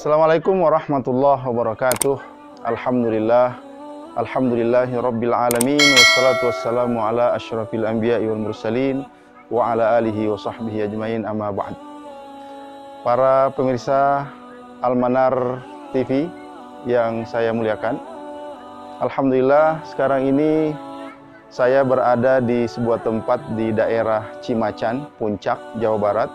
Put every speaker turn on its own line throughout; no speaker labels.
Assalamualaikum warahmatullahi wabarakatuh. Alhamdulillah. Alhamdulillahi rabbil alamin. Wassalatu wassalamu ala asyrafil anbiya'i wal mursalin wa ala alihi wa sahbihi ajmain, amma ba'd. Para pemirsa Al-Manar TV yang saya muliakan, alhamdulillah sekarang ini saya berada di sebuah tempat di daerah Cimacan, Puncak, Jawa Barat.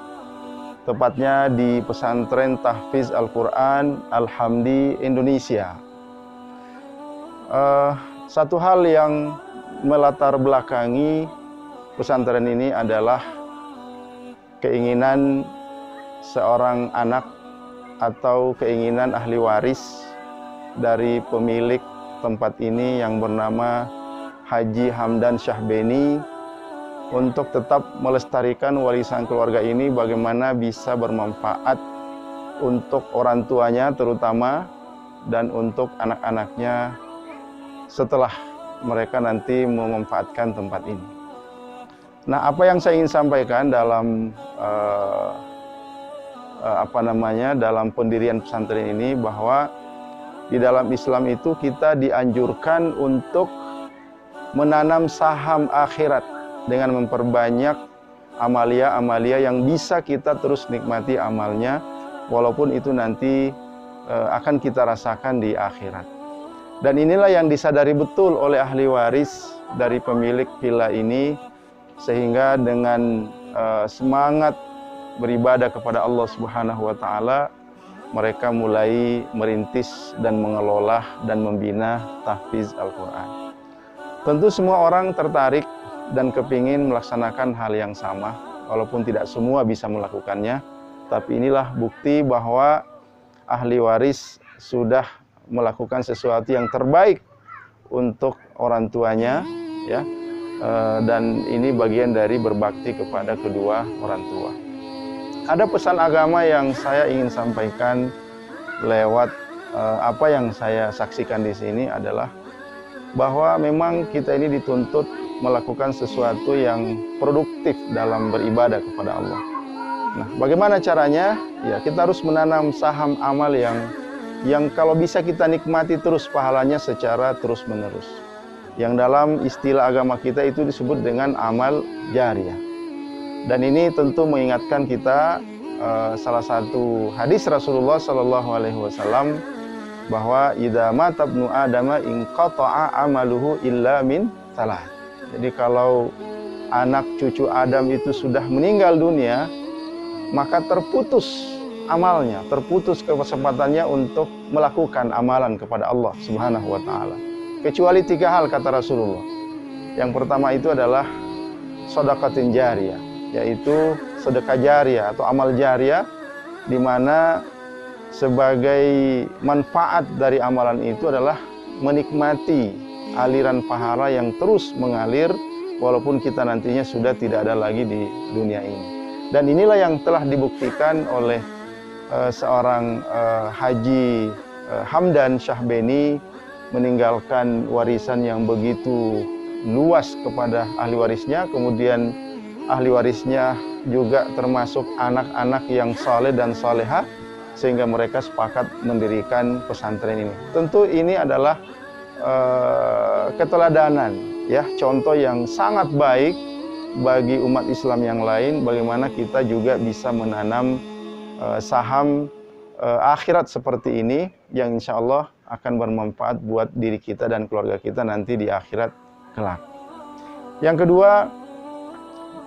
Tepatnya di pesantren Tahfiz Al-Quran Al-Hamdi Indonesia. Satu hal yang melatar belakangi pesantren ini adalah keinginan seorang anak atau keinginan ahli waris dari pemilik tempat ini yang bernama Haji Hamdan Syahbeni untuk tetap melestarikan warisan keluarga ini, bagaimana bisa bermanfaat untuk orang tuanya terutama dan untuk anak-anaknya setelah mereka nanti memanfaatkan tempat ini. Nah, apa yang saya ingin sampaikan dalam dalam pendirian pesantren ini, bahwa di dalam Islam itu kita dianjurkan untuk menanam saham akhirat dengan memperbanyak amalia-amalia yang bisa kita terus nikmati amalnya, walaupun itu nanti akan kita rasakan di akhirat. Dan inilah yang disadari betul oleh ahli waris dari pemilik villa ini, sehingga dengan semangat beribadah kepada Allah Subhanahu wa Ta'ala, mereka mulai merintis dan mengelola dan membina Tahfiz Al-Quran. Tentu semua orang tertarik dan kepingin melaksanakan hal yang sama, walaupun tidak semua bisa melakukannya. Tapi inilah bukti bahwa ahli waris sudah melakukan sesuatu yang terbaik untuk orang tuanya, ya. Dan ini bagian dari berbakti kepada kedua orang tua. Ada pesan agama yang saya ingin sampaikan lewat apa yang saya saksikan di sini adalah bahwa memang kita ini dituntut melakukan sesuatu yang produktif dalam beribadah kepada Allah. Nah, bagaimana caranya? Ya, kita harus menanam saham amal yang kalau bisa kita nikmati terus pahalanya secara terus-menerus. Yang dalam istilah agama kita itu disebut dengan amal jariyah. Dan ini tentu mengingatkan kita salah satu hadis Rasulullah SAW bahwa idza mata ibnu adama inqata'a amaluhu illa min salat. Jadi kalau anak cucu Adam itu sudah meninggal dunia, maka terputus amalnya, terputus kesempatannya untuk melakukan amalan kepada Allah Subhanahu wa Ta'ala. Kecuali 3 hal kata Rasulullah. Yang pertama itu adalah sedekatin jariyah, yaitu sedekah jariyah atau amal jariyah, di mana sebagai manfaat dari amalan itu adalah menikmati aliran pahala yang terus mengalir walaupun kita nantinya sudah tidak ada lagi di dunia ini. Dan inilah yang telah dibuktikan oleh seorang Haji Hamdan Syahbeni, meninggalkan warisan yang begitu luas kepada ahli warisnya. Kemudian ahli warisnya juga termasuk anak-anak yang saleh dan salehah, sehingga mereka sepakat mendirikan pesantren ini. Tentu ini adalah keteladanan, ya, contoh yang sangat baik bagi umat Islam yang lain, bagaimana kita juga bisa menanam saham akhirat seperti ini yang insya Allah akan bermanfaat buat diri kita dan keluarga kita nanti di akhirat kelak. Yang kedua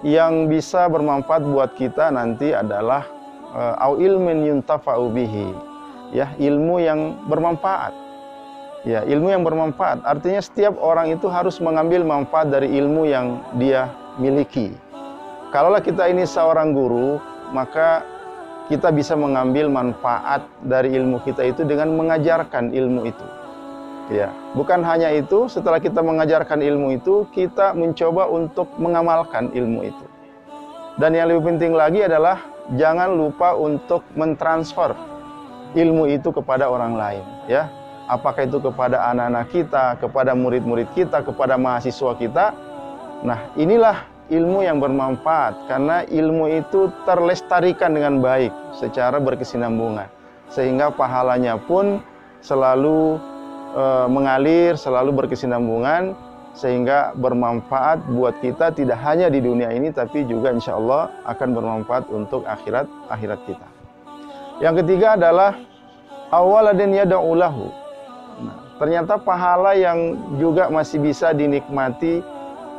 yang bisa bermanfaat buat kita nanti adalah au ilmin yuntafa'u bihi, ya, ilmu yang bermanfaat. Ya, ilmu yang bermanfaat artinya setiap orang itu harus mengambil manfaat dari ilmu yang dia miliki. Kalaulah kita ini seorang guru, maka kita bisa mengambil manfaat dari ilmu kita itu dengan mengajarkan ilmu itu. Ya, bukan hanya itu, setelah kita mengajarkan ilmu itu, kita mencoba untuk mengamalkan ilmu itu. Dan yang lebih penting lagi adalah jangan lupa untuk mentransfer ilmu itu kepada orang lain, ya. Apakah itu kepada anak-anak kita, kepada murid-murid kita, kepada mahasiswa kita. Nah, inilah ilmu yang bermanfaat, karena ilmu itu terlestarikan dengan baik secara berkesinambungan. sehingga pahalanya pun selalu mengalir, selalu berkesinambungan, sehingga bermanfaat buat kita tidak hanya di dunia ini, tapi juga insya Allah akan bermanfaat untuk akhirat kita. Yang ketiga adalah awaladin yad'u lahu. Nah, ternyata pahala yang juga masih bisa dinikmati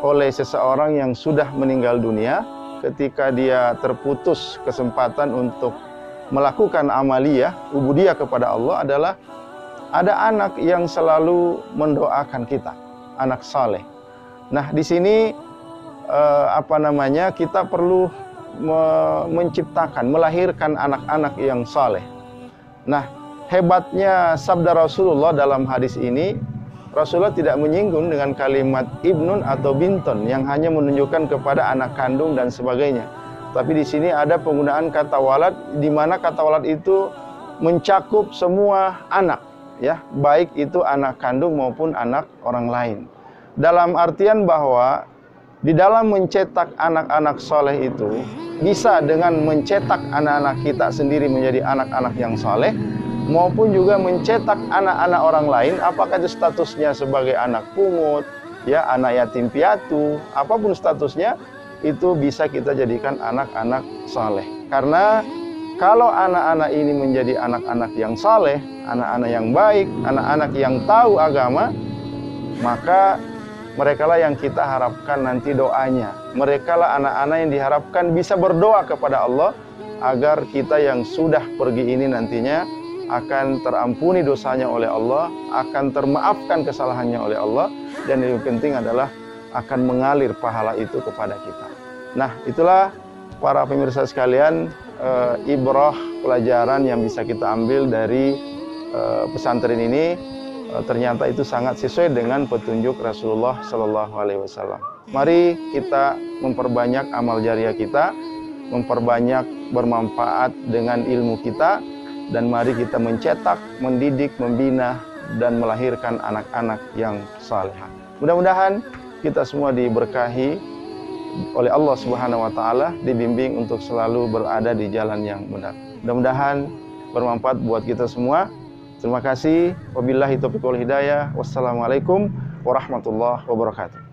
oleh seseorang yang sudah meninggal dunia ketika dia terputus kesempatan untuk melakukan amaliyah, ubudiyah kepada Allah, adalah ada anak yang selalu mendoakan kita, anak saleh. Nah, di sini kita perlu menciptakan, melahirkan anak-anak yang saleh. Nah, hebatnya sabda Rasulullah dalam hadis ini, Rasulullah tidak menyinggung dengan kalimat ibnun atau binton yang hanya menunjukkan kepada anak kandung dan sebagainya. Tapi di sini ada penggunaan kata walad, di mana kata walad itu mencakup semua anak, ya, baik itu anak kandung maupun anak orang lain. Dalam artian bahwa di dalam mencetak anak-anak soleh itu bisa dengan mencetak anak-anak kita sendiri menjadi anak-anak yang soleh, maupun juga mencetak anak-anak orang lain, apakah itu statusnya sebagai anak pungut, ya, anak yatim piatu, apapun statusnya, itu bisa kita jadikan anak-anak saleh. Karena kalau anak-anak ini menjadi anak-anak yang saleh, anak-anak yang baik, anak-anak yang tahu agama, maka merekalah yang kita harapkan nanti doanya. Merekalah anak-anak yang diharapkan bisa berdoa kepada Allah agar kita yang sudah pergi ini nantinya akan terampuni dosanya oleh Allah, akan termaafkan kesalahannya oleh Allah, dan yang penting adalah akan mengalir pahala itu kepada kita. Nah, itulah para pemirsa sekalian, ibrah, pelajaran yang bisa kita ambil dari pesantren ini. Ternyata itu sangat sesuai dengan petunjuk Rasulullah Shallallahu Alaihi Wasallam. Mari kita memperbanyak amal jariah kita, memperbanyak bermanfaat dengan ilmu kita, dan mari kita mencetak, mendidik, membina, dan melahirkan anak-anak yang saleh. Mudah-mudahan kita semua diberkahi oleh Allah Subhanahu wa Ta'ala, dibimbing untuk selalu berada di jalan yang benar. Mudah-mudahan bermanfaat buat kita semua. Terima kasih. Wabillahi taufiq wal hidayah. Wassalamualaikum warahmatullahi wabarakatuh.